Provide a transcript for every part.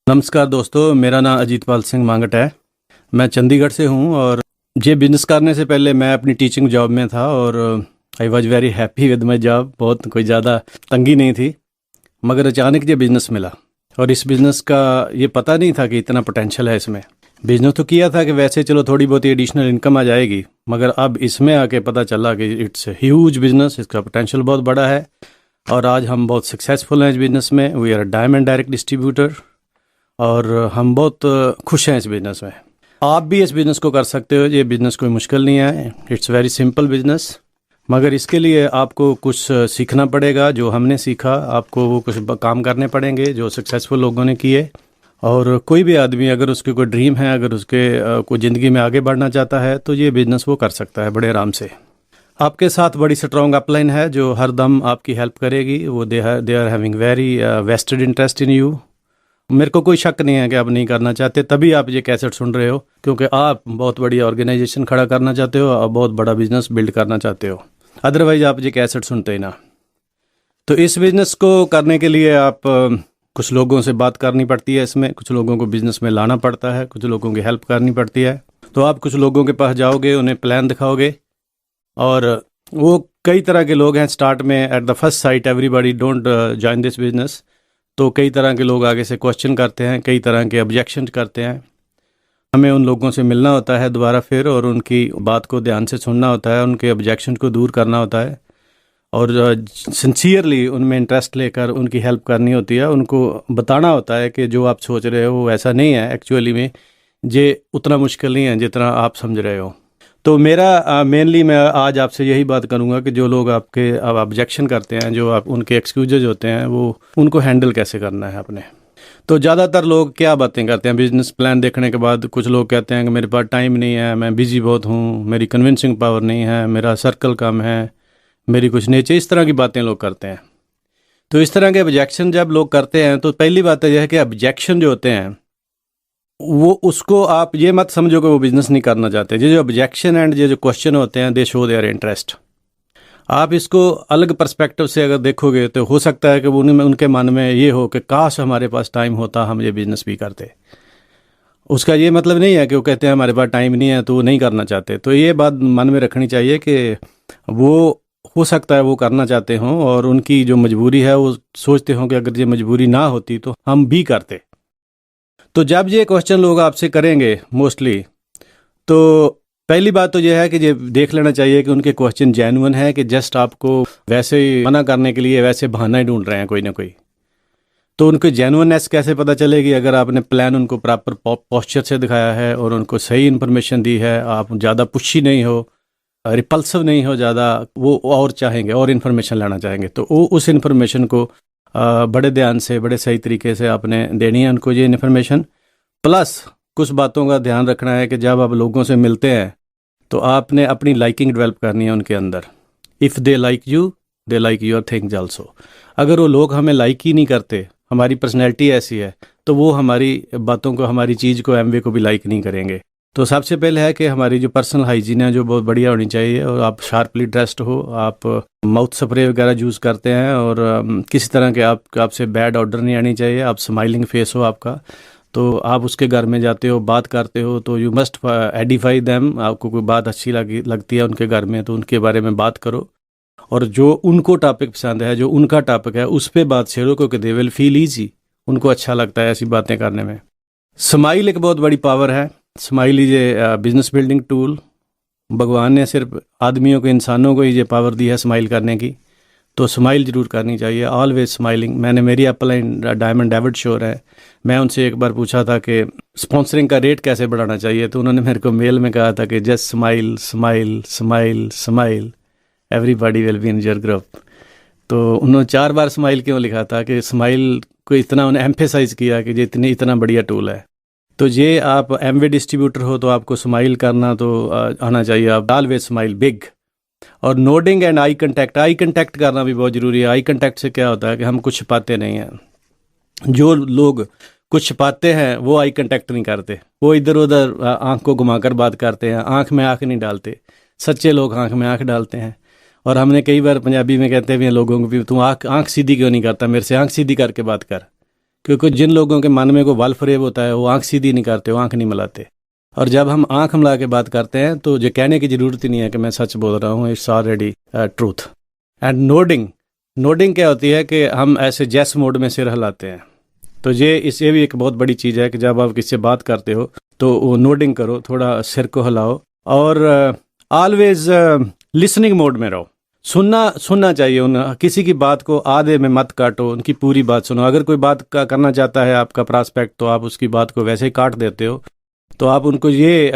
नमस्कार दोस्तों, मेरा नाम अजीतपाल सिंह मांगट है। मैं चंडीगढ़ से हूँ और ये बिज़नेस करने से पहले मैं अपनी टीचिंग जॉब में था और I was very happy with my job. बहुत कोई ज़्यादा तंगी नहीं थी, मगर अचानक ये बिज़नेस मिला और इस बिज़नेस का ये पता नहीं था कि इतना पोटेंशियल है इसमें। बिज़नेस तो किया था कि वैसे चलो थोड़ी बहुत एडिशनल इनकम आ जाएगी, मगर अब इसमें आके पता चला कि इट्स ह्यूज बिज़नेस, इसका पोटेंशियल बहुत बड़ा है और आज हम बहुत सक्सेसफुल हैं इस बिज़नेस में। We are diamond direct distributor और हम बहुत खुश हैं इस बिज़नेस में। आप भी इस बिज़नेस को कर सकते हो। ये बिज़नेस कोई मुश्किल नहीं है, इट्स वेरी सिंपल बिज़नेस, मगर इसके लिए आपको कुछ सीखना पड़ेगा। जो हमने सीखा आपको वो कुछ काम करने पड़ेंगे जो सक्सेसफुल लोगों ने किए। और कोई भी आदमी अगर उसके कोई ड्रीम है, अगर उसके कोई ज़िंदगी में आगे बढ़ना चाहता है तो ये बिज़नेस वो कर सकता है बड़े आराम से। आपके साथ बड़ी स्ट्रॉन्ग अपलाइन है जो हर दम आपकी हेल्प करेगी। वो they are having very vested interest in you. मेरे को कोई शक नहीं है कि आप नहीं करना चाहते, तभी आप ये कैसेट सुन रहे हो, क्योंकि आप बहुत बड़ी ऑर्गेनाइजेशन खड़ा करना चाहते हो और बहुत बड़ा बिजनेस बिल्ड करना चाहते हो। अदरवाइज आप ये कैसेट सुनते ही ना। तो इस बिज़नेस को करने के लिए आप कुछ लोगों से बात करनी पड़ती है, इसमें कुछ लोगों को बिज़नेस में लाना पड़ता है, कुछ लोगों की हेल्प करनी पड़ती है। तो आप कुछ लोगों के पास जाओगे, उन्हें प्लान दिखाओगे और वो कई तरह के लोग हैं। स्टार्ट में at the first sight everybody don't join this business. तो कई तरह के लोग आगे से क्वेश्चन करते हैं, कई तरह के ऑब्जेक्शन करते हैं। हमें उन लोगों से मिलना होता है दोबारा फिर और उनकी बात को ध्यान से सुनना होता है, उनके ऑब्जेक्शन को दूर करना होता है और सिंसियरली उनमें इंटरेस्ट लेकर उनकी हेल्प करनी होती है। उनको बताना होता है कि जो आप सोच रहे हो वो ऐसा नहीं है, एक्चुअली में ये उतना मुश्किल नहीं है जितना आप समझ रहे हो। तो मेरा मेनली मैं आज आपसे यही बात करूंगा कि जो लोग आपके अब ऑब्जेक्शन करते हैं, जो आप उनके एक्सक्यूजेज होते हैं, वो उनको हैंडल कैसे करना है अपने। तो ज़्यादातर लोग क्या बातें करते हैं बिजनेस प्लान देखने के बाद। कुछ लोग कहते हैं कि मेरे पास टाइम नहीं है, मैं बिजी बहुत हूँ, मेरी कन्विंसिंग पावर नहीं है, मेरा सर्कल कम है, मेरी कुछ नेचर, इस तरह की बातें लोग करते हैं। तो इस तरह के ऑब्जेक्शन जब लोग करते हैं तो पहली बात तो यह है कि ऑब्जेक्शन जो होते हैं वो उसको आप ये मत समझो कि वो बिज़नेस नहीं करना चाहते। ये जो ऑब्जेक्शन एंड ये जो क्वेश्चन होते हैं दे शो देयर इंटरेस्ट। आप इसको अलग पर्सपेक्टिव से अगर देखोगे तो हो सकता है कि वो उनके मन में ये हो कि काश हमारे पास टाइम होता, हम ये बिज़नेस भी करते। उसका ये मतलब नहीं है कि वो कहते हैं हमारे पास टाइम नहीं है तो वो नहीं करना चाहते। तो ये बात मन में रखनी चाहिए कि वो हो सकता है वो करना चाहते हों और उनकी जो मजबूरी है वो सोचते हों कि अगर ये मजबूरी ना होती तो हम भी करते। तो जब ये क्वेश्चन लोग आपसे करेंगे मोस्टली, तो पहली बात तो यह है कि ये देख लेना चाहिए कि उनके क्वेश्चन जेन्युइन है कि जस्ट आपको वैसे ही मना करने के लिए वैसे बहाना ही ढूंढ रहे हैं कोई ना कोई। तो उनकी जेन्युइननेस कैसे पता चलेगी? अगर आपने प्लान उनको प्रॉपर पोस्चर से दिखाया है और उनको सही इन्फॉर्मेशन दी है, आप ज़्यादा पुशी नहीं हो, रिपल्सिव नहीं हो ज़्यादा, वो और चाहेंगे और इन्फॉर्मेशन लेना चाहेंगे, तो वो उस इन्फॉर्मेशन को बड़े ध्यान से बड़े सही तरीके से आपने देनी है उनको ये इन्फॉर्मेशन। प्लस कुछ बातों का ध्यान रखना है कि जब आप लोगों से मिलते हैं तो आपने अपनी लाइकिंग डेवलप करनी है उनके अंदर। If they like you, they like your things also. अगर वो लोग हमें लाइक ही नहीं करते, हमारी पर्सनैलिटी ऐसी है, तो वो हमारी बातों को, हमारी चीज़ को, एमवे को भी लाइक नहीं करेंगे। तो सबसे पहले है कि हमारी जो पर्सनल हाइजीन है जो बहुत बढ़िया होनी चाहिए और आप शार्पली ड्रेस्ड हो, आप माउथ स्प्रे वगैरह यूज़ करते हैं और किसी तरह के आपसे बैड ऑर्डर नहीं आनी चाहिए, आप स्माइलिंग फेस हो आपका। तो आप उसके घर में जाते हो, बात करते हो, तो यू मस्ट एडिफाई देम। आपको कोई बात अच्छी लगती है उनके घर में तो उनके बारे में बात करो और जो उनको टॉपिक पसंद है, जो उनका टॉपिक है, उस पर बात छेड़ो, क्योंकि दे विल फील ईजी। उनको अच्छा लगता है ऐसी बातें करने में। स्माइल एक बहुत बड़ी पावर है। Smile is a business building tool. भगवान ने सिर्फ आदमियों को, इंसानों को ही ये पावर दी है स्माइल करने की। तो स्माइल ज़रूर करनी चाहिए, ऑलवेज स्माइलिंग। मैंने मेरी अपलाइन डायमंड डेविड श्योर है, मैं उनसे एक बार पूछा था कि स्पॉन्सरिंग का रेट कैसे बढ़ाना चाहिए, तो उन्होंने मेरे को मेल में कहा था कि just smile smile smile smile, everybody will be in your group. तो उन्होंने 4 बार स्माइल क्यों लिखा था कि स्माइल को इतना उन्हें एम्फेसाइज किया कि ये इतना बढ़िया टूल है। तो ये आप एमवे डिस्ट्रीब्यूटर हो तो आपको स्माइल करना तो आना चाहिए। आप ऑलवेज स्माइल बिग। और नोडिंग एंड आई कंटेक्ट करना भी बहुत ज़रूरी है। आई कंटेक्ट से क्या होता है कि हम कुछ छिपाते नहीं हैं। जो लोग कुछ छिपाते हैं वो आई कंटेक्ट नहीं करते, वो इधर उधर आंख को घुमाकर बात करते हैं, आंख में आंख नहीं डालते। सच्चे लोग आंख में आंख डालते हैं। और हमने कई बार पंजाबी में कहते हैं लोगों को भी, तू आंख सीधी क्यों नहीं करता, मेरे से आंख सीधी करके बात कर। क्योंकि जिन लोगों के मन में को बल फरेब होता है वो आंख सीधी नहीं करते, वो आंख नहीं मिलाते। और जब हम आंख मिला के बात करते हैं तो ये कहने की ज़रूरत ही नहीं है कि मैं सच बोल रहा हूँ, it's already truth. And nodding, nodding क्या होती है कि हम ऐसे जैस मोड में सिर हिलाते हैं। तो ये भी एक बहुत बड़ी चीज़ है कि जब आप किसी से बात करते हो तो वो नोडिंग करो, थोड़ा सिर को हिलाओ, और ऑलवेज लिसनिंग मोड में रहो। सुनना चाहिए, उन किसी की बात को आधे में मत काटो, उनकी पूरी बात सुनो। अगर कोई बात का करना चाहता है आपका प्रॉस्पेक्ट तो आप उसकी बात को वैसे ही काट देते हो, तो आप उनको ये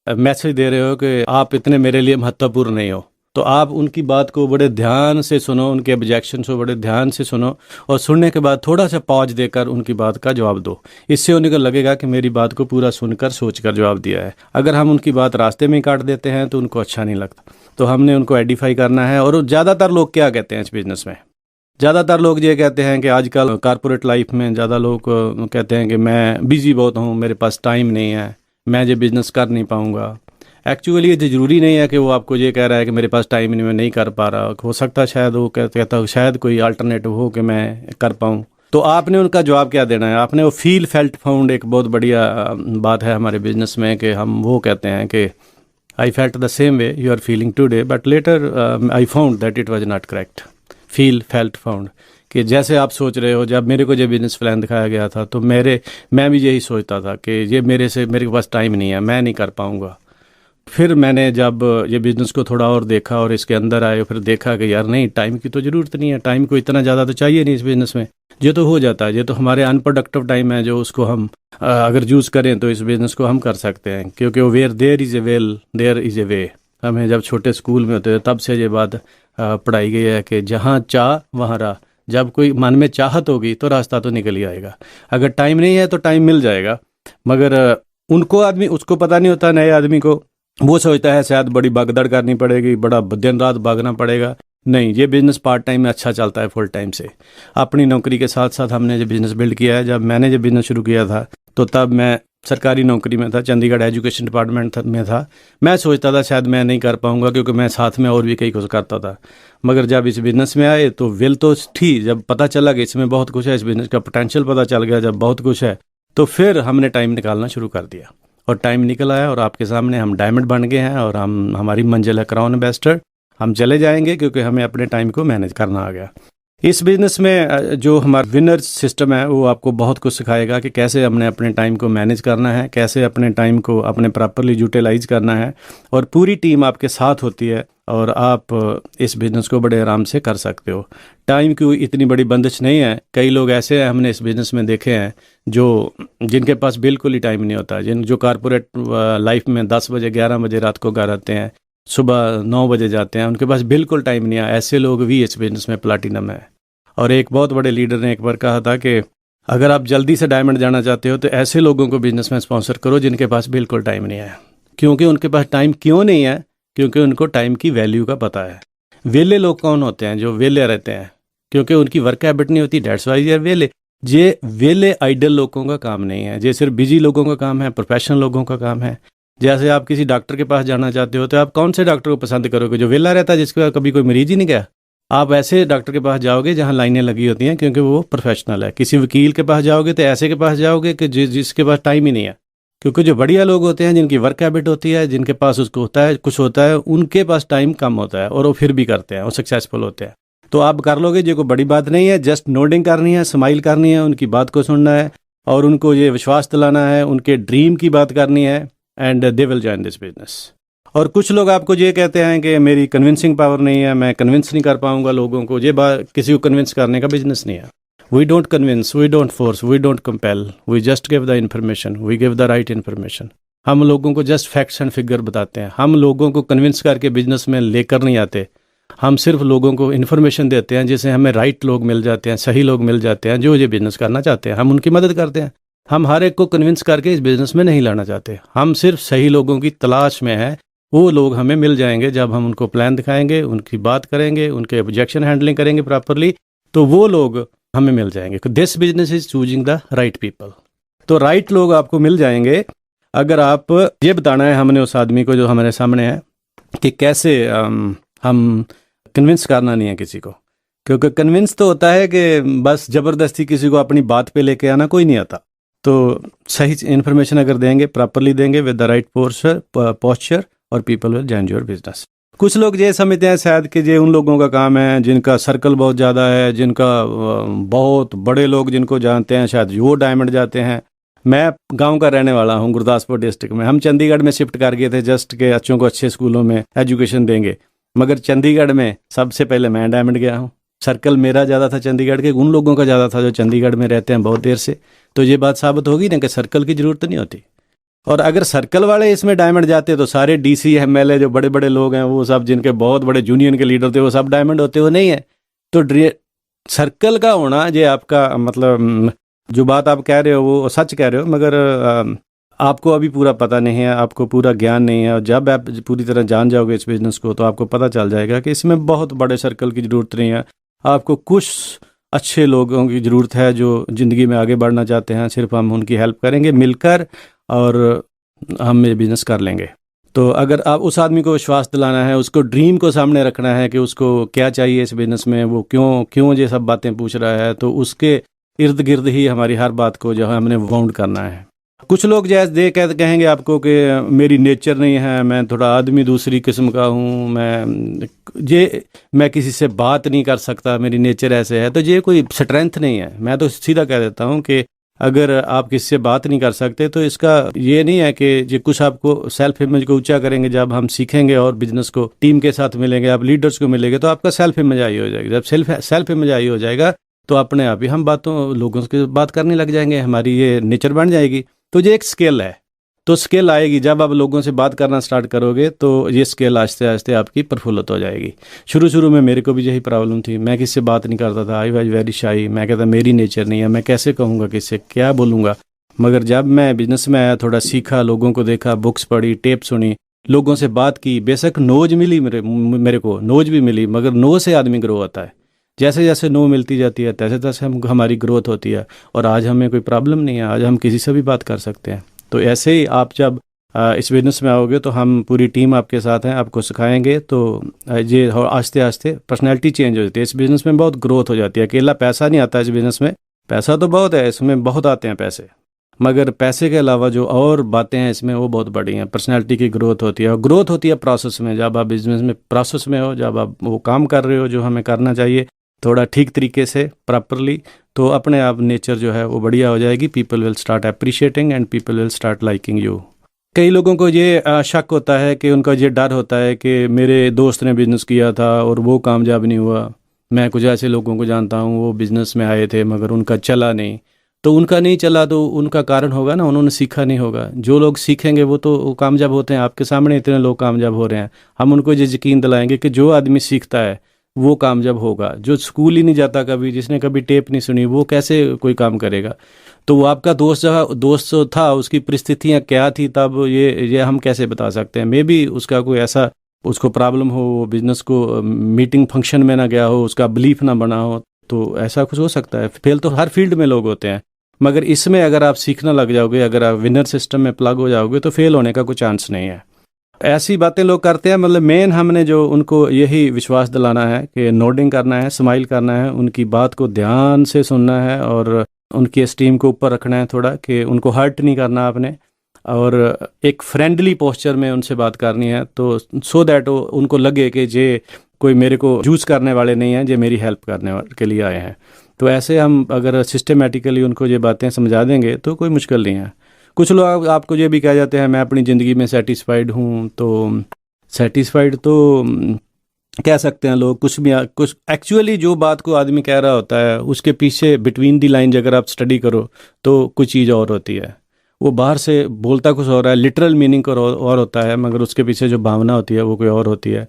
मैसेज दे रहे हो कि आप इतने मेरे लिए महत्वपूर्ण नहीं हो। तो आप उनकी बात को बड़े ध्यान से सुनो, उनके ऑब्जेक्शन को बड़े ध्यान से सुनो, और सुनने के बाद थोड़ा सा पॉज देकर उनकी बात का जवाब दो। इससे उन्हें लगेगा कि मेरी बात को पूरा सुनकर सोचकर जवाब दिया है। अगर हम उनकी बात रास्ते में ही काट देते हैं तो उनको अच्छा नहीं लगता। तो हमने उनको एडिफाई करना है। और ज़्यादातर लोग क्या कहते हैं इस बिज़नेस में, ज़्यादातर लोग ये कहते हैं कि आजकल कॉर्पोरेट लाइफ में ज़्यादा लोग कहते हैं कि मैं बिज़ी बहुत हूँ, मेरे पास टाइम नहीं है, मैं ये बिज़नेस कर नहीं पाऊँगा। एक्चुअली ये ज़रूरी नहीं है कि वो आपको ये कह रहा है कि मेरे पास टाइम नहीं, मैं नहीं कर पा रहा। हो सकता है शायद वो कहता हो शायद कोई अल्टरनेटिव हो कि मैं कर पाऊँ। तो आपने उनका जवाब क्या देना है? आपने वो फील फेल्ट फाउंड, एक बहुत बढ़िया बात है हमारे बिज़नेस में कि हम वो कहते हैं कि I felt the same way you are feeling today but later I found that it was not correct. Feel felt found, कि जैसे आप सोच रहे हो, जब मेरे को जब बिजनेस प्लान दिखाया गया था तो मैं भी यही सोचता था कि ये मेरे पास टाइम नहीं है, मैं नहीं कर पाऊँगा। फिर मैंने जब ये बिज़नेस को थोड़ा और देखा और इसके अंदर आए, फिर देखा कि यार नहीं, टाइम की तो ज़रूरत नहीं है, टाइम को इतना ज़्यादा तो चाहिए नहीं इस बिज़नेस में, ये तो हो जाता है। ये तो हमारे अनप्रोडक्टिव टाइम है जो उसको हम अगर यूज़ करें तो इस बिज़नेस को हम कर सकते हैं। क्योंकि वो where there is a well there is a way, हमें जब छोटे स्कूल में होते थे तब से ये बात पढ़ाई गई है कि जहाँ चाह वहाँ राह। जब कोई मन में चाहत होगी तो रास्ता तो निकल ही आएगा। अगर टाइम नहीं है तो टाइम मिल जाएगा। मगर उसको पता नहीं होता, नए आदमी को, वो सोचता है शायद बड़ी भागदौड़ करनी पड़ेगी, बड़ा दिन रात भागना पड़ेगा। नहीं, ये बिज़नेस पार्ट टाइम में अच्छा चलता है फुल टाइम से। अपनी नौकरी के साथ साथ हमने जो बिज़नेस बिल्ड किया है, जब मैंने जो बिज़नेस शुरू किया था तो तब मैं सरकारी नौकरी में था, चंडीगढ़ एजुकेशन डिपार्टमेंट में था। मैं सोचता था शायद मैं नहीं कर पाऊंगा क्योंकि मैं साथ में और भी कई कुछ करता था। मगर जब इस बिज़नेस में आए तो विल तो थी, जब पता चला कि इसमें बहुत कुछ है, इस बिज़नेस का पोटेंशियल पता चल गया, जब बहुत कुछ है तो फिर हमने टाइम निकालना शुरू कर दिया और टाइम निकल आया। और आपके सामने हम डायमंड बन गए हैं और हमारी मंजिल है क्राउन इन्वेस्टर। हम चले जाएंगे क्योंकि हमें अपने टाइम को मैनेज करना आ गया। इस बिज़नेस में जो हमारा विनर सिस्टम है वो आपको बहुत कुछ सिखाएगा कि कैसे हमने अपने टाइम को मैनेज करना है, कैसे अपने टाइम को अपने प्रॉपरली यूटिलाइज करना है। और पूरी टीम आपके साथ होती है और आप इस बिज़नेस को बड़े आराम से कर सकते हो। टाइम की इतनी बड़ी बंदिश नहीं है। कई लोग ऐसे हैं हमने इस बिज़नेस में देखे हैं जिनके पास बिल्कुल ही टाइम नहीं होता, जो कॉर्पोरेट लाइफ में 10 बजे 11 बजे रात को घर आते हैं, सुबह 9 बजे जाते हैं, उनके पास बिल्कुल टाइम नहीं है। ऐसे लोग भी इस बिज़नेस में प्लाटिनम है। और एक बहुत बड़े लीडर ने एक बार कहा था कि अगर आप जल्दी से डायमंड जाना चाहते हो तो ऐसे लोगों को बिज़नेस में स्पॉन्सर करो जिनके पास बिल्कुल टाइम नहीं है। क्योंकि उनके पास टाइम क्यों नहीं है? क्योंकि उनको टाइम की वैल्यू का पता है। वेले लोग कौन होते हैं? जो वेले रहते हैं, क्योंकि उनकी वर्क हैबिट नहीं होती, डेट्स वाई यार वेले। ये वेले आइडल लोगों का काम नहीं है, ये सिर्फ बिजी लोगों का काम है, प्रोफेशनल लोगों का काम है। जैसे आप किसी डॉक्टर के पास जाना चाहते हो तो आप कौन से डॉक्टर को पसंद करोगे? जो वेला रहता है, जिसके पास कभी कोई मरीज ही नहीं गया। आप ऐसे डॉक्टर के पास जाओगे जहां लाइनें लगी होती हैं, क्योंकि वो प्रोफेशनल है। किसी वकील के पास जाओगे तो ऐसे के पास जाओगे कि जिसके पास टाइम ही नहीं है। क्योंकि जो बढ़िया लोग होते हैं, जिनकी वर्क हैबिट होती है, जिनके पास उसको होता है कुछ होता है, उनके पास टाइम कम होता है और वो फिर भी करते हैं, वो सक्सेसफुल होते हैं। तो आप कर लोगे, जो कोई बड़ी बात नहीं है। जस्ट नोडिंग करनी है, स्माइल करनी है, उनकी बात को सुनना है और उनको ये विश्वास दिलाना है, उनके ड्रीम की बात करनी है, and they will join this business. और कुछ लोग आपको ये कहते हैं कि मेरी कन्विंसिंग पावर नहीं है, मैं कन्विंस नहीं कर पाऊंगा लोगों को। ये बात किसी को कन्विंस करने का बिजनेस नहीं है। We don't convince, we don't force, we don't compel, we just give the information, we give the right information. हम लोगों को जस्ट फैक्ट्स एंड फिगर बताते हैं। हम लोगों को कन्विंस करके बिजनेस में लेकर नहीं आते। हम सिर्फ लोगों को इन्फॉर्मेशन देते हैं, जिससे हमें राइट लोग मिल जाते हैं, सही लोग मिल जाते हैं जो ये बिजनेस करना चाहते हैं। हम उनकी मदद करते हैं। हम हर एक को कन्विंस करके इस बिज़नेस में नहीं लाना चाहते। हम सिर्फ सही लोगों की तलाश में हैं। वो लोग हमें मिल जाएंगे जब हम उनको प्लान दिखाएंगे, उनकी बात करेंगे, उनके ऑब्जेक्शन हैंडलिंग करेंगे प्रॉपरली, तो वो लोग हमें मिल जाएंगे। This business is choosing the right people. तो राइट लोग आपको मिल जाएंगे अगर आप ये बताना है हमने उस आदमी को जो हमारे सामने है कि कैसे हम कन्विंस करना नहीं है किसी को। क्योंकि कन्विंस तो होता है कि बस ज़बरदस्ती किसी को अपनी बात पे लेके आना कोई नहीं आता। तो सही इन्फॉर्मेशन अगर देंगे, प्रॉपरली देंगे विद द राइट पोस्चर और people will join your business. कुछ लोग ये समझते हैं शायद कि ये उन लोगों का काम है जिनका सर्कल बहुत ज़्यादा है, जिनका बहुत बड़े लोग जिनको जानते हैं, शायद वो डायमंड जाते हैं। मैं गांव का रहने वाला हूं, गुरदासपुर डिस्ट्रिक्ट में। हम चंडीगढ़ में शिफ्ट कर गए थे जस्ट के बच्चों को अच्छे स्कूलों में एजुकेशन देंगे, मगर चंडीगढ़ में सबसे पहले मैं डायमंड गया हूं। सर्कल मेरा ज़्यादा था चंडीगढ़ के, उन लोगों का ज़्यादा था जो चंडीगढ़ में रहते हैं बहुत देर से। तो ये बात साबित होगी ना कि सर्कल की ज़रूरत नहीं होती। और अगर सर्कल वाले इसमें डायमंड जाते तो सारे डीसी एमएलए जो बड़े बड़े लोग हैं वो सब, जिनके बहुत बड़े यूनियन के लीडर थे, वो सब डायमंड होते हो नहीं है। तो सर्कल का होना ये आपका मतलब जो बात आप कह रहे हो वो सच कह रहे हो, मगर आपको अभी पूरा पता नहीं है, आपको पूरा ज्ञान नहीं है। और जब आप पूरी तरह जान जाओगे इस बिज़नेस को तो आपको पता चल जाएगा कि इसमें बहुत बड़े सर्कल की ज़रूरत नहीं है। आपको कुछ अच्छे लोगों की ज़रूरत है जो ज़िंदगी में आगे बढ़ना चाहते हैं। सिर्फ हम उनकी हेल्प करेंगे मिलकर और हम ये बिज़नेस कर लेंगे। तो अगर आप उस आदमी को विश्वास दिलाना है, उसको ड्रीम को सामने रखना है कि उसको क्या चाहिए इस बिज़नेस में, वो क्यों ये सब बातें पूछ रहा है, तो उसके इर्द गिर्द ही हमारी हर बात को जो है हमने बाउंड करना है। कुछ लोग जैसे कहेंगे आपको कि मेरी नेचर नहीं है, मैं थोड़ा आदमी दूसरी किस्म का हूँ, मैं किसी से बात नहीं कर सकता, मेरी नेचर ऐसे है। तो ये कोई स्ट्रेंथ नहीं है। मैं तो सीधा कह देता हूँ कि अगर आप किसी से बात नहीं कर सकते तो इसका ये नहीं है कि ये कुछ आपको सेल्फ इमेज को ऊंचा करेंगे। जब हम सीखेंगे और बिजनेस को टीम के साथ मिलेंगे, आप लीडर्स को मिलेंगे, तो आपका सेल्फ इमेज हाई हो जाएगी। जब सेल्फ इमेज हाई हो जाएगा तो अपने आप ही हम लोगों से बात करने लग जाएंगे, हमारी ये नेचर बन जाएगी। तो ये एक स्किल है। तो स्किल आएगी जब आप लोगों से बात करना स्टार्ट करोगे, तो ये स्किल आहिस्ते आहिस्ते आपकी प्रफुल्लित हो जाएगी। शुरू में मेरे को भी यही प्रॉब्लम थी, मैं किससे बात नहीं करता था। I was very shy. मैं कहता मेरी नेचर नहीं है, मैं कैसे कहूँगा, किससे क्या बोलूँगा। मगर जब मैं बिजनेस में आया, थोड़ा सीखा, लोगों को देखा, बुक्स पढ़ी, टेप सुनी, लोगों से बात की, बेशक नोज मिली मेरे को नोज भी मिली, मगर नो से आदमी ग्रो होता है। जैसे जैसे नो मिलती जाती है तैसे तैसे हमारी ग्रोथ होती है। और आज हमें कोई प्रॉब्लम नहीं है, आज हम किसी से भी बात कर सकते हैं। तो ऐसे ही आप जब इस बिज़नेस में आओगे तो हम पूरी टीम आपके साथ हैं, आपको सिखाएंगे। तो ये आस्ते आस्ते पर्सनैलिटी चेंज हो जाती है। इस बिज़नेस में बहुत ग्रोथ हो जाती है। अकेला पैसा नहीं आता इस बिज़नेस में, पैसा तो बहुत है, इसमें बहुत आते हैं पैसे, मगर पैसे के अलावा जो और बातें हैं इसमें वो बहुत बड़ी हैं। पर्सनैलिटी की ग्रोथ होती है, और ग्रोथ होती है प्रोसेस में। जब आप बिज़नेस में प्रोसेस में हो, जब आप वो काम कर रहे हो जो हमें करना चाहिए थोड़ा ठीक तरीके से प्रॉपरली, तो अपने आप नेचर जो है वो बढ़िया हो जाएगी। People will start appreciating and people will start liking you. कई लोगों को ये शक होता है कि उनका ये डर होता है कि मेरे दोस्त ने बिज़नेस किया था और वो कामयाब नहीं हुआ। मैं कुछ ऐसे लोगों को जानता हूँ, वो बिज़नेस में आए थे मगर उनका चला नहीं। तो उनका नहीं चला तो उनका कारण होगा ना, उन्होंने सीखा नहीं होगा। जो लोग सीखेंगे वो तो कामयाब होते हैं। आपके सामने इतने लोग कामयाब हो रहे हैं, हम उनको ये यकीन दिलाएंगे कि जो आदमी सीखता है वो कामयाब होगा। जो स्कूल ही नहीं जाता कभी, जिसने कभी टेप नहीं सुनी, वो कैसे कोई काम करेगा। तो वो आपका दोस्त जो था, उसकी परिस्थितियाँ क्या थी तब, ये हम कैसे बता सकते हैं। मे बी उसका कोई ऐसा उसको प्रॉब्लम हो, वो बिजनेस को मीटिंग फंक्शन में ना गया हो, उसका बिलीफ ना बना हो, तो ऐसा कुछ हो सकता है। फेल तो हर फील्ड में लोग होते हैं, मगर इसमें अगर आप सीखना लग जाओगे, अगर आप विनर सिस्टम में प्लग हो जाओगे, तो फेल होने का कोई चांस नहीं है। ऐसी बातें लोग करते हैं, मतलब मेन हमने जो उनको यही विश्वास दिलाना है कि नोडिंग करना है, स्माइल करना है, उनकी बात को ध्यान से सुनना है और उनकी एस्टीम को ऊपर रखना है थोड़ा, कि उनको हर्ट नहीं करना आपने, और एक फ्रेंडली पोस्चर में उनसे बात करनी है। तो सो दैट उनको लगे कि ये कोई मेरे को यूज़ करने वाले नहीं हैं, ये मेरी हेल्प करने के लिए आए हैं। तो ऐसे हम अगर सिस्टमेटिकली उनको ये बातें समझा देंगे तो कोई मुश्किल नहीं है। कुछ लोग आपको ये भी कह जाते हैं मैं अपनी ज़िंदगी में सेटिस्फाइड हूँ। तो सेटिस्फाइड तो कह सकते हैं लोग, कुछ एक्चुअली जो बात को आदमी कह रहा होता है उसके पीछे बिटवीन दी लाइन अगर आप स्टडी करो तो कुछ चीज़ और होती है। वो बाहर से बोलता कुछ हो रहा है, लिटरल मीनिंग और होता है, मगर उसके पीछे जो भावना होती है वो कोई और होती है।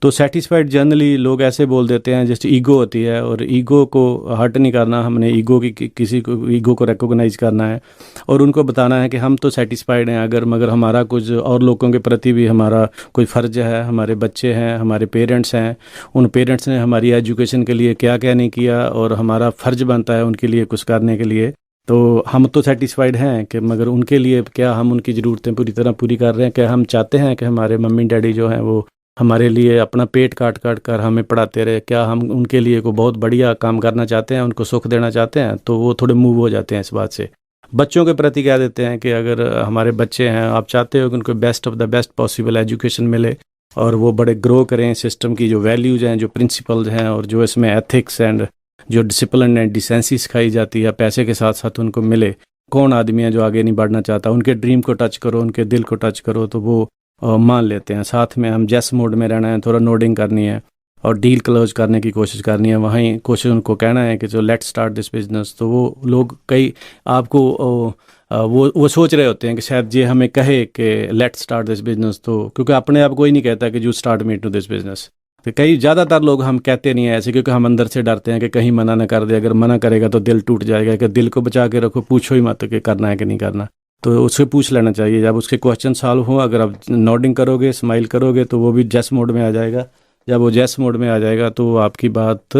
तो सेटिस्फाइड जनरली लोग ऐसे बोल देते हैं जैसे ईगो होती है, और ईगो को हर्ट नहीं करना, हमने ईगो की किसी को ईगो को रिकॉग्नाइज करना है और उनको बताना है कि हम तो सेटिस्फाइड हैं, मगर हमारा कुछ और लोगों के प्रति भी हमारा कोई फ़र्ज है। हमारे बच्चे हैं, हमारे पेरेंट्स हैं, उन पेरेंट्स ने हमारी एजुकेशन के लिए क्या क्या नहीं किया, और हमारा फ़र्ज बनता है उनके लिए कुछ करने के लिए। तो हम तो सेटिस्फाइड हैं कि मगर उनके लिए क्या हम उनकी ज़रूरतें पूरी तरह पूरी कर रहे हैं? क्या हम चाहते हैं कि हमारे मम्मी डैडी जो हैं वो हमारे लिए अपना पेट काट काट कर हमें पढ़ाते रहे, क्या हम उनके लिए कोई बहुत बढ़िया काम करना चाहते हैं, उनको सुख देना चाहते हैं, तो वो थोड़े मूव हो जाते हैं इस बात से। बच्चों के प्रति कह देते हैं कि अगर हमारे बच्चे हैं, आप चाहते हो कि उनको best of the best possible education मिले और वो बड़े ग्रो करें, सिस्टम की जो वैल्यूज़ हैं, जो प्रिंसिपल्स हैं और जो इसमें एथिक्स एंड जो डिसिप्लिन एंड डिसेंसी सिखाई जाती है पैसे के साथ साथ उनको मिले। कौन आदमी है जो आगे नहीं बढ़ना चाहता, उनके ड्रीम को टच करो, उनके दिल को टच करो तो वो मान लेते हैं। साथ में हम जेस मोड में रहना है, थोड़ा नोडिंग करनी है और डील क्लोज करने की कोशिश करनी है। वहीं कोशिश उनको कहना है कि जो लेट्स स्टार्ट दिस बिजनेस, तो वो लोग कई आपको वो सोच रहे होते हैं कि शायद ये हमें कहे कि लेट्स स्टार्ट दिस बिजनेस, तो क्योंकि अपने आप कोई नहीं कहता कि you start me to this business. तो कई ज़्यादातर लोग हम कहते नहीं हैं ऐसे, क्योंकि हम अंदर से डरते हैं कि कहीं मना ना कर दे, अगर मना करेगा तो दिल टूट जाएगा। कि दिल को बचा के रखो, पूछो ही मत कि करना है कि नहीं करना, तो उससे पूछ लेना चाहिए। जब उसके क्वेश्चन सॉल्व हो, अगर आप नोडिंग करोगे, स्माइल करोगे, तो वो भी जेस मोड में आ जाएगा। जब वो जेस मोड में आ जाएगा तो वो आपकी बात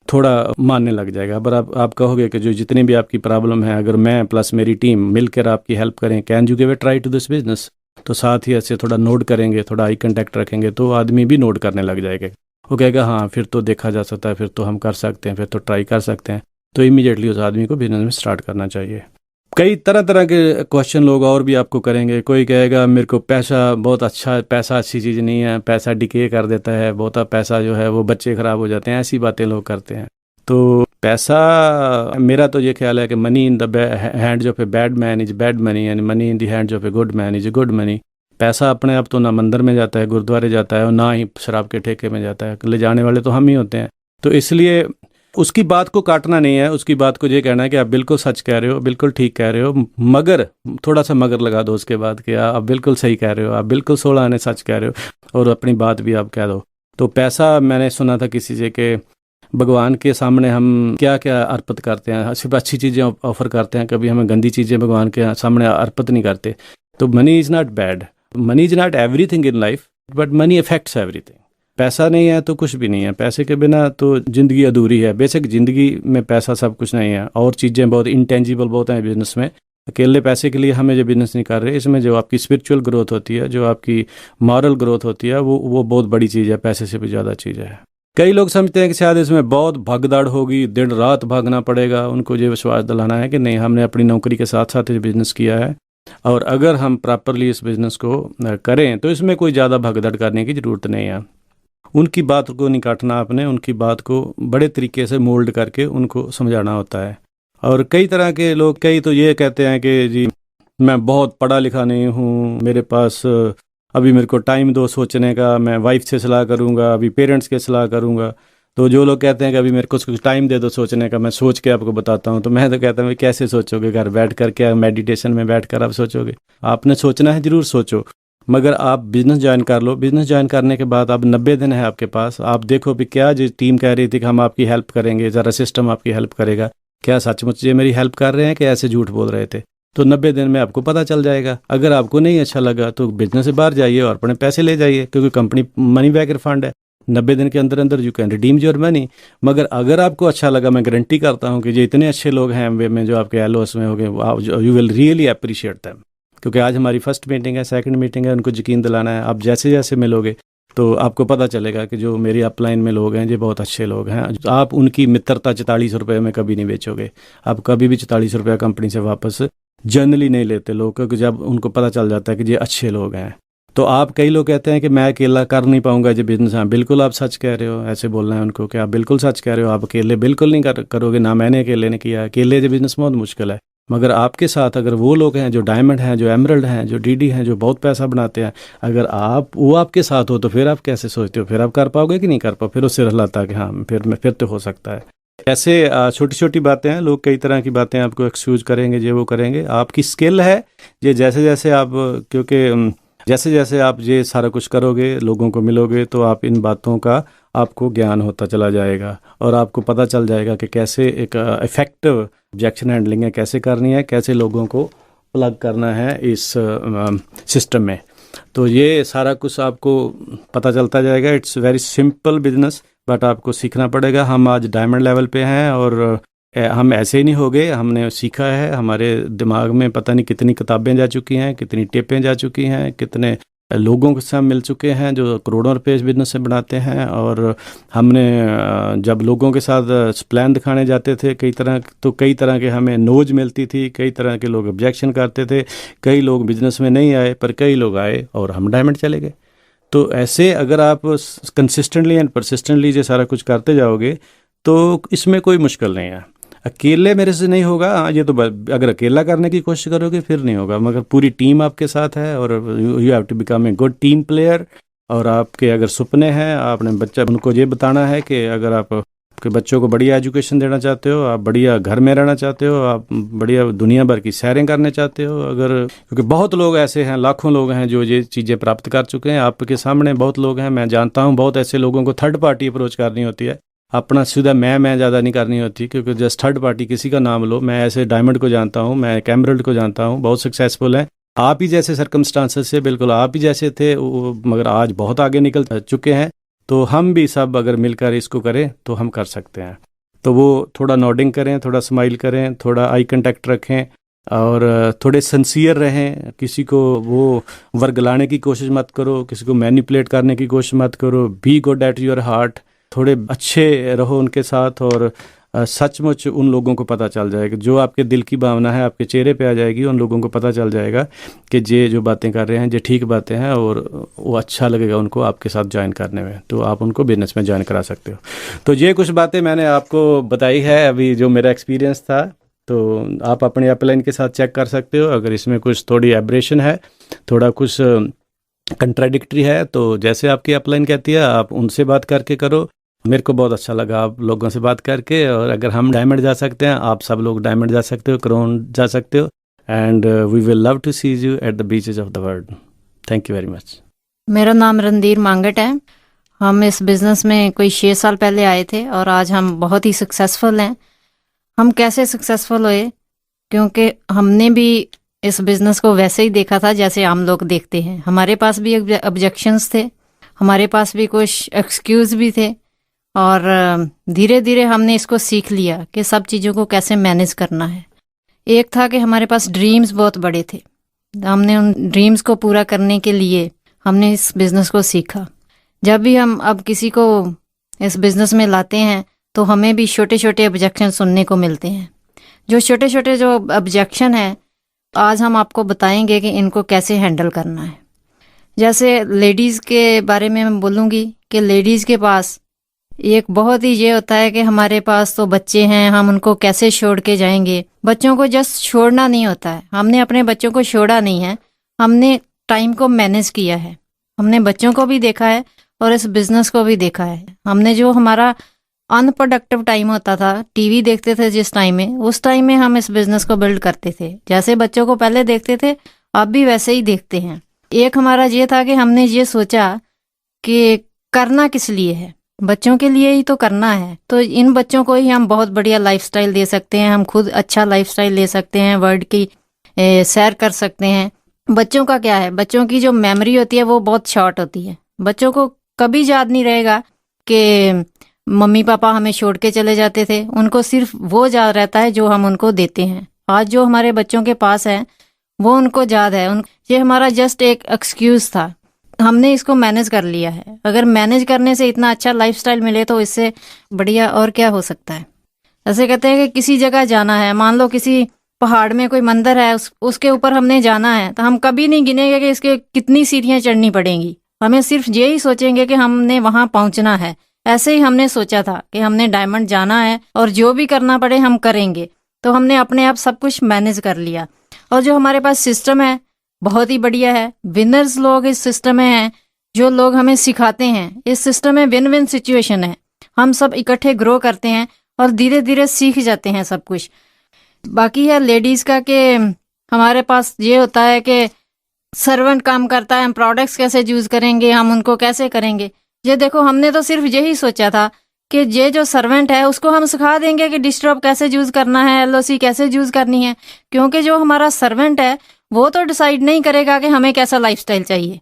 थोड़ा मानने लग जाएगा। पर आप कहोगे कि जो जितनी भी आपकी प्रॉब्लम है, अगर मैं प्लस मेरी टीम मिलकर आपकी हेल्प करें, can you give a try to this business, तो साथ ही ऐसे थोड़ा नोट करेंगे, थोड़ा आई कंटेक्ट रखेंगे, तो आदमी भी नोट करने लग जाएगा। वो कहेगा हाँ फिर तो देखा जा सकता है, फिर तो हम कर सकते हैं, फिर तो ट्राई कर सकते हैं। तो इमीडिएटली उस आदमी को बिजनेस में स्टार्ट करना चाहिए। कई तरह तरह के क्वेश्चन लोग और भी आपको करेंगे। कोई कहेगा मेरे को पैसा बहुत अच्छा, पैसा अच्छी चीज़ नहीं है, पैसा डिके कर देता है, बहुत पैसा जो है वो बच्चे ख़राब हो जाते हैं, ऐसी बातें लोग करते हैं। तो पैसा, मेरा तो ये ख्याल है कि money in the hands of a bad man is bad money and money in the hands of a good man is good money. पैसा अपने आप तो ना मंदिर में जाता है, गुरुद्वारे जाता है, और ना ही शराब के ठेके में जाता है, ले जाने वाले तो हम ही होते हैं। तो इसलिए उसकी बात को काटना नहीं है, उसकी बात को ये कहना है कि आप बिल्कुल सच कह रहे हो, बिल्कुल ठीक कह रहे हो, मगर थोड़ा सा मगर लगा दो उसके बाद कि आप बिल्कुल सही कह रहे हो, आप बिल्कुल 16 आने सच कह रहे हो, और अपनी बात भी आप कह दो। तो पैसा, मैंने सुना था किसी से कि भगवान के सामने हम क्या क्या अर्पित करते हैं, सिर्फ अच्छी चीज़ें ऑफर करते हैं, कभी हमें गंदी चीज़ें भगवान के सामने अर्पित नहीं करते। तो money is not bad, money is not everything in life, but money affects everything. पैसा नहीं है तो कुछ भी नहीं है, पैसे के बिना तो ज़िंदगी अधूरी है। बेशक ज़िंदगी में पैसा सब कुछ नहीं है, और चीज़ें बहुत इंटेंजिबल बहुत हैं बिजनेस में। अकेले पैसे के लिए हमें जो बिजनेस नहीं कर रहे, इसमें जो आपकी स्पिरिचुअल ग्रोथ होती है, जो आपकी मॉरल ग्रोथ होती है, वो बहुत बड़ी चीज़ है, पैसे से भी ज़्यादा चीज़ है। कई लोग समझते हैं कि शायद इसमें बहुत भगदड़ होगी, दिन रात भागना पड़ेगा। उनको ये विश्वास दिलाना है कि नहीं, हमने अपनी नौकरी के साथ साथ ये बिज़नेस किया है, और अगर हम प्रॉपरली इस बिज़नेस को करें तो इसमें कोई ज़्यादा भगदड़ करने की ज़रूरत नहीं है। उनकी बात को नहीं काटना आपने, उनकी बात को बड़े तरीके से मोल्ड करके उनको समझाना होता है। और कई तरह के लोग, कई तो ये कहते हैं कि जी मैं बहुत पढ़ा लिखा नहीं हूँ, मेरे पास अभी मेरे को टाइम दो सोचने का, मैं वाइफ से सलाह करूँगा, अभी पेरेंट्स के सलाह करूँगा। तो जो लोग कहते हैं कि अभी मेरे को कुछ टाइम दे दो सोचने का, मैं सोच के आपको बताता हूँ, तो मैं तो कहता हूँ कैसे सोचोगे, घर बैठ कर, क्या मेडिटेशन में बैठ कर आप सोचोगे? आपने सोचना है, ज़रूर सोचो, मगर आप बिज़नेस ज्वाइन कर लो। बिज़नेस ज्वाइन करने के बाद अब 90 दिन है आपके पास, आप देखो भी क्या जो टीम कह रही थी कि हम आपकी हेल्प करेंगे, ज़रा सिस्टम आपकी हेल्प करेगा, क्या सचमुच ये मेरी हेल्प कर रहे हैं कि ऐसे झूठ बोल रहे थे? तो 90 दिन में आपको पता चल जाएगा। अगर आपको नहीं अच्छा लगा तो बिजनेस से बाहर जाइए और अपने पैसे ले जाइए, क्योंकि कंपनी मनी बैक रिफंड है। 90 दिन के अंदर अंदर you can redeem your money. मगर अगर आपको अच्छा लगा, मैं गारंटी करता हूँ कि जो इतने अच्छे लोग हैं एमवे में, जो आपके एलओएस में हो गए, you will really appreciate them. क्योंकि आज हमारी फर्स्ट मीटिंग है, सेकंड मीटिंग है, उनको यकीन दिलाना है। आप जैसे जैसे मिलोगे तो आपको पता चलेगा कि जो मेरी अपलाइन में लोग हैं ये बहुत अच्छे लोग हैं। आप उनकी मित्रता 44 रुपये में कभी नहीं बेचोगे। आप कभी भी 44 रुपये कंपनी से वापस जनरली नहीं लेते लोग, क्योंकि जब उनको पता चल जाता है कि ये अच्छे लोग हैं। तो आप, कई लोग कहते हैं कि मैं अकेला कर नहीं पाऊंगा ये बिजनेस। हाँ, बिल्कुल आप सच कह रहे हो, ऐसे बोलना है उनको कि आप बिल्कुल सच कह रहे हो, आप अकेले बिल्कुल नहीं करोगे। ना मैंने अकेले ने किया है, अकेले ये बिजनेस बहुत मुश्किल है। मगर आपके साथ अगर वो लोग हैं जो डायमंड हैं, जो एमरल्ड हैं, जो डीडी हैं, जो बहुत पैसा बनाते हैं, अगर वो आपके साथ हो तो फिर आप कैसे सोचते हो, फिर आप कर पाओगे कि नहीं कर पाओ? फिर उससे रहलाता कि हाँ फिर तो हो सकता है। ऐसे छोटी छोटी बातें हैं, लोग कई तरह की बातें आपको एक्सक्यूज करेंगे, ये वो करेंगे। आपकी स्किल है ये, जैसे जैसे आप, क्योंकि जैसे जैसे आप ये सारा कुछ करोगे, लोगों को मिलोगे, तो आप इन बातों का आपको ज्ञान होता चला जाएगा, और आपको पता चल जाएगा कि कैसे एक इफेक्टिव ऑब्जेक्शन हैंडलिंग है, कैसे करनी है, कैसे लोगों को प्लग करना है इस सिस्टम में। तो ये सारा कुछ आपको पता चलता जाएगा। It's very simple business, but आपको सीखना पड़ेगा। हम आज डायमंड लेवल पे हैं, और हम ऐसे ही नहीं हो गए, हमने सीखा है। हमारे दिमाग में पता नहीं कितनी किताबें जा चुकी हैं, कितनी टेपें जा चुकी हैं, कितने लोगों के साथ मिल चुके हैं जो करोड़ों रुपए इस बिजनेस से बनाते हैं। और हमने जब लोगों के साथ प्लान दिखाने जाते थे कई तरह के हमें नोज मिलती थी, कई तरह के लोग ऑब्जेक्शन करते थे, कई लोग बिजनेस में नहीं आए, पर कई लोग आए और हम डायमंड चले गए। तो ऐसे अगर आप कंसिस्टेंटली एंड परसिस्टेंटली ये सारा कुछ करते जाओगे तो इसमें कोई मुश्किल नहीं है। अकेले मेरे से नहीं होगा, हाँ ये तो अगर अकेला करने की कोशिश करोगे फिर नहीं होगा, मगर पूरी टीम आपके साथ है और you have to become a good team player. और आपके अगर सपने हैं, आपने बच्चा उनको ये बताना है कि अगर आप के बच्चों को बढ़िया एजुकेशन देना चाहते हो, आप बढ़िया घर में रहना चाहते हो, आप बढ़िया दुनिया भर की सैरें करने चाहते हो, अगर क्योंकि बहुत लोग ऐसे हैं, लाखों लोग हैं जो ये चीज़ें प्राप्त कर चुके हैं। आपके सामने बहुत लोग हैं, मैं जानता हूँ बहुत ऐसे लोगों को थर्ड पार्टी अप्रोच करनी होती है, अपना सीधा मैं ज़्यादा नहीं करनी होती, क्योंकि जस्ट थर्ड पार्टी किसी का नाम लो। मैं ऐसे डायमंड को जानता हूँ, मैं कैमरल्ड को जानता हूँ, बहुत सक्सेसफुल हैं। आप ही जैसे सर्कमस्टांसेस से, बिल्कुल आप ही जैसे थे मगर आज बहुत आगे निकल चुके हैं। तो हम भी सब अगर मिलकर इसको करें तो हम कर सकते हैं। तो वो थोड़ा नोडिंग करें, थोड़ा स्माइल करें, थोड़ा आई कंटेक्ट रखें और थोड़े सिंसियर रहें। किसी को वो वर्गलाने की कोशिश मत करो, किसी को मैनिपुलेट करने की कोशिश मत करो। Be good at your heart, थोड़े अच्छे रहो उनके साथ और सचमुच उन लोगों को पता चल जाएगा, जो आपके दिल की भावना है आपके चेहरे पे आ जाएगी। उन लोगों को पता चल जाएगा कि ये जो बातें कर रहे हैं ये ठीक बातें हैं और वो अच्छा लगेगा उनको आपके साथ ज्वाइन करने में, तो आप उनको बिजनेस में ज्वाइन करा सकते हो। तो ये कुछ बातें मैंने आपको बताई है अभी जो मेरा एक्सपीरियंस था। तो आप अपने अपलाइन के साथ चेक कर सकते हो, अगर इसमें कुछ थोड़ी एब्रेशन है, थोड़ा कुछ कंट्राडिक्टरी है, तो जैसे आपकी अपलाइन कहती है आप उनसे बात करके करो। मेरे को बहुत अच्छा लगा आप लोगों से बात करके, और अगर हम डायमंड जा सकते हैं, आप सब लोग डायमंड जा सकते हो, क्रोन जा सकते हो, and we will love to see you at the beaches of the world. Thank you very much. मेरा नाम रणधीर मांगट है। हम इस बिज़नेस में कोई 6 साल पहले आए थे और आज हम बहुत ही सक्सेसफुल हैं। हम कैसे सक्सेसफुल हुए? क्योंकि हमने भी इस बिज़नेस को वैसे ही देखा था जैसे आम लोग देखते हैं। हमारे पास भी ऑब्जेक्शंस थे, हमारे पास भी कुछ एक्सक्यूज़ भी थे, और धीरे धीरे हमने इसको सीख लिया कि सब चीज़ों को कैसे मैनेज करना है। एक था कि हमारे पास ड्रीम्स बहुत बड़े थे, हमने उन ड्रीम्स को पूरा करने के लिए हमने इस बिज़नेस को सीखा। जब भी हम अब किसी को इस बिज़नेस में लाते हैं तो हमें भी छोटे छोटे ऑब्जेक्शन सुनने को मिलते हैं। जो छोटे छोटे जो ऑब्जेक्शन हैं आज हम आपको बताएंगे कि इनको कैसे हैंडल करना है। जैसे लेडीज़ के बारे में मैं बोलूँगी कि लेडीज़ के पास एक बहुत ही ये होता है कि हमारे पास तो बच्चे हैं, हम उनको कैसे छोड़ के जाएंगे। बच्चों को जस्ट छोड़ना नहीं होता है, हमने अपने बच्चों को छोड़ा नहीं है, हमने टाइम को मैनेज किया है। हमने बच्चों को भी देखा है और इस बिज़नेस को भी देखा है। हमने जो हमारा अनप्रोडक्टिव टाइम होता था, टीवी देखते थे जिस टाइम में, उस टाइम में हम इस बिज़नेस को बिल्ड करते थे। जैसे बच्चों को पहले देखते थे अब भी वैसे ही देखते हैं। एक हमारा ये था कि हमने ये सोचा कि करना किस लिए है, बच्चों के लिए ही तो करना है। तो इन बच्चों को ही हम बहुत बढ़िया लाइफस्टाइल दे सकते हैं, हम खुद अच्छा लाइफस्टाइल ले सकते हैं, वर्ल्ड की सैर कर सकते हैं। बच्चों का क्या है, बच्चों की जो मेमोरी होती है वो बहुत शॉर्ट होती है। बच्चों को कभी याद नहीं रहेगा कि मम्मी पापा हमें छोड़ के चले जाते थे, उनको सिर्फ वो याद रहता है जो हम उनको देते हैं। आज जो हमारे बच्चों के पास है वो उनको याद है। ये हमारा जस्ट एक एक्सक्यूज़ था, हमने इसको मैनेज कर लिया है। अगर मैनेज करने से इतना अच्छा लाइफस्टाइल मिले तो इससे बढ़िया और क्या हो सकता है। ऐसे कहते हैं कि किसी जगह जाना है, मान लो किसी पहाड़ में कोई मंदिर है, उसके ऊपर हमने जाना है, तो हम कभी नहीं गिनेंगे कि इसके कितनी सीढ़ियाँ चढ़नी पड़ेंगी, हमें सिर्फ यही सोचेंगे कि हमने वहाँ पहुँचना है। ऐसे ही हमने सोचा था कि हमने डायमंड जाना है और जो भी करना पड़े हम करेंगे, तो हमने अपने आप सब कुछ मैनेज कर लिया। और जो हमारे पास सिस्टम है बहुत ही बढ़िया है। विनर्स लोग इस सिस्टम में हैं, जो लोग हमें सिखाते हैं। इस सिस्टम में विन विन सिचुएशन है, हम सब इकट्ठे ग्रो करते हैं और धीरे धीरे सीख जाते हैं सब कुछ। बाकी है लेडीज़ का कि हमारे पास ये होता है कि सर्वेंट काम करता है, हम प्रोडक्ट्स कैसे यूज़ करेंगे, हम उनको कैसे करेंगे। ये देखो हमने तो सिर्फ यही सोचा था कि ये जो सर्वेंट है उसको हम सिखा देंगे कि डिस्टर्ब कैसे यूज़ करना है, LOC कैसे यूज़ करनी है। क्योंकि जो हमारा सर्वेंट है वो तो डिसाइड नहीं करेगा कि हमें कैसा लाइफस्टाइल चाहिए।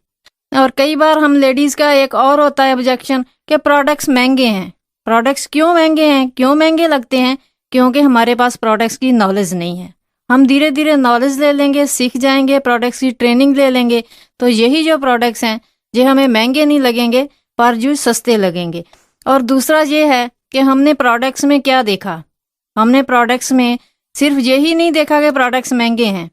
और कई बार हम लेडीज़ का एक और होता है ऑब्जेक्शन कि प्रोडक्ट्स महंगे हैं। प्रोडक्ट्स क्यों महंगे हैं, क्यों महंगे लगते हैं? क्योंकि हमारे पास प्रोडक्ट्स की नॉलेज नहीं है। हम धीरे धीरे नॉलेज ले लेंगे, सीख जाएंगे, प्रोडक्ट्स की ट्रेनिंग ले लेंगे, तो यही जो प्रोडक्ट्स हैं ये हमें महंगे नहीं लगेंगे पर जो सस्ते लगेंगे। और दूसरा ये है कि हमने प्रोडक्ट्स में क्या देखा, हमने प्रोडक्ट्स में सिर्फ यही नहीं देखा कि प्रोडक्ट्स महंगे हैं,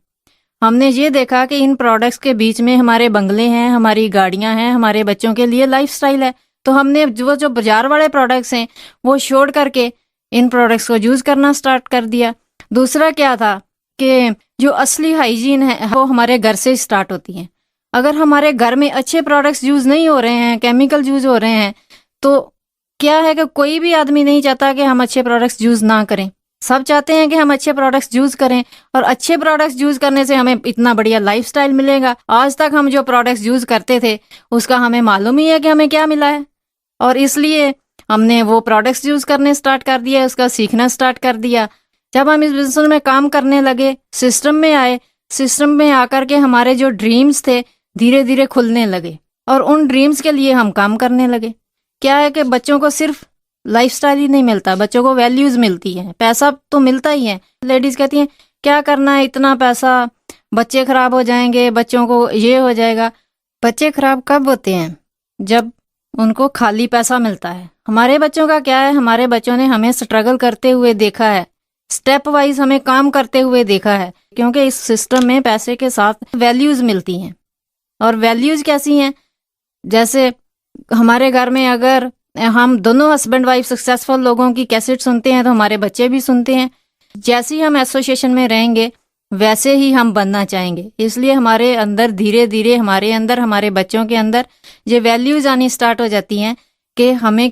हमने ये देखा कि इन प्रोडक्ट्स के बीच में हमारे बंगले हैं, हमारी गाड़ियां हैं, हमारे बच्चों के लिए लाइफस्टाइल है। तो हमने जो बाजार वाले प्रोडक्ट्स हैं वो छोड़ करके इन प्रोडक्ट्स को यूज़ करना स्टार्ट कर दिया। दूसरा क्या था कि जो असली हाइजीन है वो हमारे घर से स्टार्ट होती है। अगर हमारे घर में अच्छे प्रोडक्ट्स यूज़ नहीं हो रहे हैं, केमिकल यूज़ हो रहे हैं, तो क्या है कि कोई भी आदमी नहीं चाहता कि हम अच्छे प्रोडक्ट्स यूज़ ना करें। सब चाहते हैं कि हम अच्छे प्रोडक्ट्स यूज़ करें, और अच्छे प्रोडक्ट्स यूज़ करने से हमें इतना बढ़िया लाइफस्टाइल मिलेगा। आज तक हम जो प्रोडक्ट्स यूज़ करते थे उसका हमें मालूम ही है कि हमें क्या मिला है, और इसलिए हमने वो प्रोडक्ट्स यूज़ करने स्टार्ट कर दिया, उसका सीखना स्टार्ट कर दिया। जब हम इस बिजनेस में काम करने लगे, सिस्टम में आए, सिस्टम में आकर के हमारे जो ड्रीम्स थे धीरे धीरे खुलने लगे, और उन ड्रीम्स के लिए हम काम करने लगे। क्या है कि बच्चों को सिर्फ लाइफस्टाइल ही नहीं मिलता, बच्चों को वैल्यूज़ मिलती हैं। पैसा तो मिलता ही है, लेडीज़ कहती हैं क्या करना है इतना पैसा, बच्चे खराब हो जाएंगे, बच्चों को ये हो जाएगा। बच्चे खराब कब होते हैं? जब उनको खाली पैसा मिलता है। हमारे बच्चों का क्या है, हमारे बच्चों ने हमें स्ट्रगल करते हुए देखा है, स्टेप वाइज हमें काम करते हुए देखा है, क्योंकि इस सिस्टम में पैसे के साथ वैल्यूज़ मिलती हैं। और वैल्यूज़ कैसी हैं? जैसे हमारे घर में अगर हम दोनों हस्बैंड वाइफ सक्सेसफुल लोगों की कैसेट सुनते हैं तो हमारे बच्चे भी सुनते हैं। जैसे ही हम एसोसिएशन में रहेंगे वैसे ही हम बनना चाहेंगे। इसलिए हमारे अंदर धीरे धीरे हमारे बच्चों के अंदर ये वैल्यूज़ आनी स्टार्ट हो जाती हैं कि हमें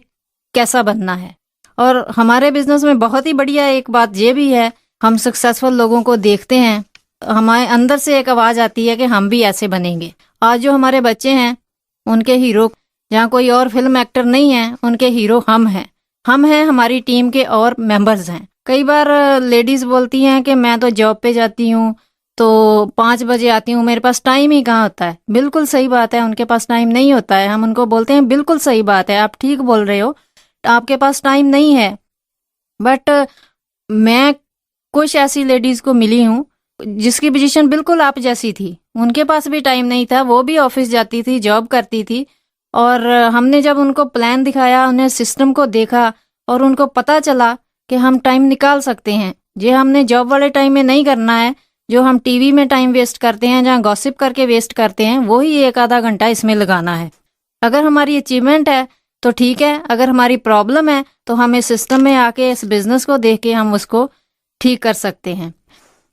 कैसा बनना है। और हमारे बिजनेस में बहुत ही बढ़िया एक बात ये भी है, हम सक्सेसफुल लोगों को देखते हैं, हमारे अंदर से एक आवाज़ आती है कि हम भी ऐसे बनेंगे। आज जो हमारे बच्चे हैं उनके हीरो, जहाँ कोई और फिल्म एक्टर नहीं है, उनके हीरो हम हैं, हमारी टीम के और मेंबर्स हैं। कई बार लेडीज़ बोलती हैं कि मैं तो जॉब पे जाती हूँ तो 5 बजे आती हूँ, मेरे पास टाइम ही कहाँ होता है। बिल्कुल सही बात है, उनके पास टाइम नहीं होता है। हम उनको बोलते हैं बिल्कुल सही बात है, आप ठीक बोल रहे हो, आपके पास टाइम नहीं है। बट मैं कुछ ऐसी लेडीज़ को मिली हूँ जिसकी पोजीशन बिल्कुल आप जैसी थी, उनके पास भी टाइम नहीं था, वो भी ऑफिस जाती थी, जॉब करती थी। और हमने जब उनको प्लान दिखाया, उन्हें सिस्टम को देखा और उनको पता चला कि हम टाइम निकाल सकते हैं। ये हमने जॉब वाले टाइम में नहीं करना है, जो हम टीवी में टाइम वेस्ट करते हैं, जहाँ गॉसिप करके वेस्ट करते हैं, वही 1 आधा घंटा इसमें लगाना है। अगर हमारी अचीवमेंट है तो ठीक है, अगर हमारी प्रॉब्लम है तो हम इस सिस्टम में आके इस बिज़नेस को देख के हम उसको ठीक कर सकते हैं।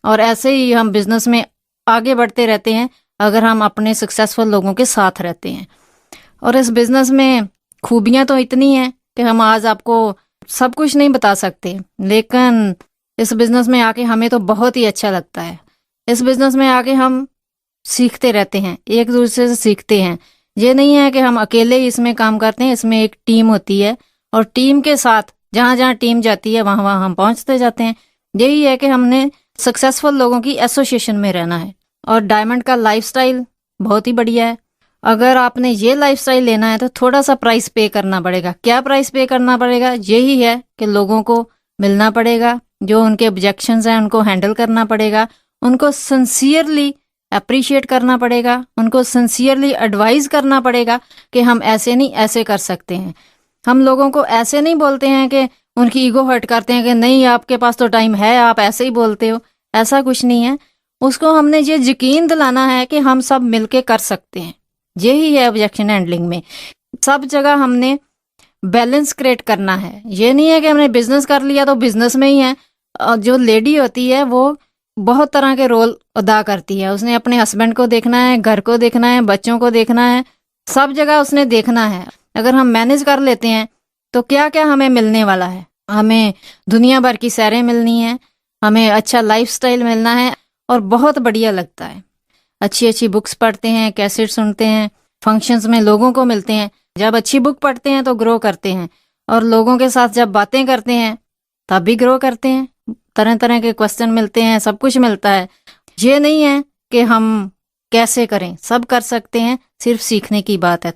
और ऐसे ही हम बिज़नेस में आगे बढ़ते रहते हैं अगर हम अपने सक्सेसफुल लोगों के साथ रहते हैं। और इस बिज़नेस में खूबियाँ तो इतनी हैं कि हम आज आपको सब कुछ नहीं बता सकते, लेकिन इस बिज़नेस में आके हमें तो बहुत ही अच्छा लगता है। इस बिज़नेस में आके हम सीखते रहते हैं, एक दूसरे से सीखते हैं। ये नहीं है कि हम अकेले ही इसमें काम करते हैं, इसमें एक टीम होती है और टीम के साथ जहाँ जहाँ टीम जाती है वहाँ वहाँ हम पहुँचते जाते हैं। यही है कि हमने सक्सेसफुल लोगों की एसोसिएशन में रहना है। और डायमंड का लाइफस्टाइल बहुत ही बढ़िया है। अगर आपने ये लाइफस्टाइल लेना है तो थोड़ा सा प्राइस पे करना पड़ेगा। क्या प्राइस पे करना पड़ेगा? यही है कि लोगों को मिलना पड़ेगा, जो उनके ऑब्जेक्शंस हैं उनको हैंडल करना पड़ेगा, उनको सिंसियरली अप्रिशिएट करना पड़ेगा, उनको सिंसियरली एडवाइस करना पड़ेगा कि हम ऐसे नहीं ऐसे कर सकते हैं। हम लोगों को ऐसे नहीं बोलते हैं कि उनकी ईगो हर्ट करते हैं कि नहीं आपके पास तो टाइम है, आप ऐसे ही बोलते हो। ऐसा कुछ नहीं है। उसको हमने ये यकीन दिलाना है कि हम सब मिलके कर सकते हैं। यही है ऑब्जेक्शन हैंडलिंग में। सब जगह हमने बैलेंस क्रिएट करना है। ये नहीं है कि हमने बिजनेस कर लिया तो बिजनेस में ही है। जो लेडी होती है वो बहुत तरह के रोल अदा करती है। उसने अपने हस्बैंड को देखना है, घर को देखना है, बच्चों को देखना है, सब जगह उसने देखना है। अगर हम मैनेज कर लेते हैं तो क्या क्या हमें मिलने वाला है। हमें दुनिया भर की सैरें मिलनी है, हमें अच्छा लाइफस्टाइल मिलना है और बहुत बढ़िया लगता है। अच्छी अच्छी बुक्स पढ़ते हैं, कैसेट सुनते हैं, फंक्शंस में लोगों को मिलते हैं। जब अच्छी बुक पढ़ते हैं तो ग्रो करते हैं, और लोगों के साथ जब बातें करते हैं तब भी ग्रो करते हैं। तरह तरह के क्वेश्चन मिलते हैं, सब कुछ मिलता है। ये नहीं है कि हम कैसे करें, सब कर सकते हैं, सिर्फ सीखने की बात है।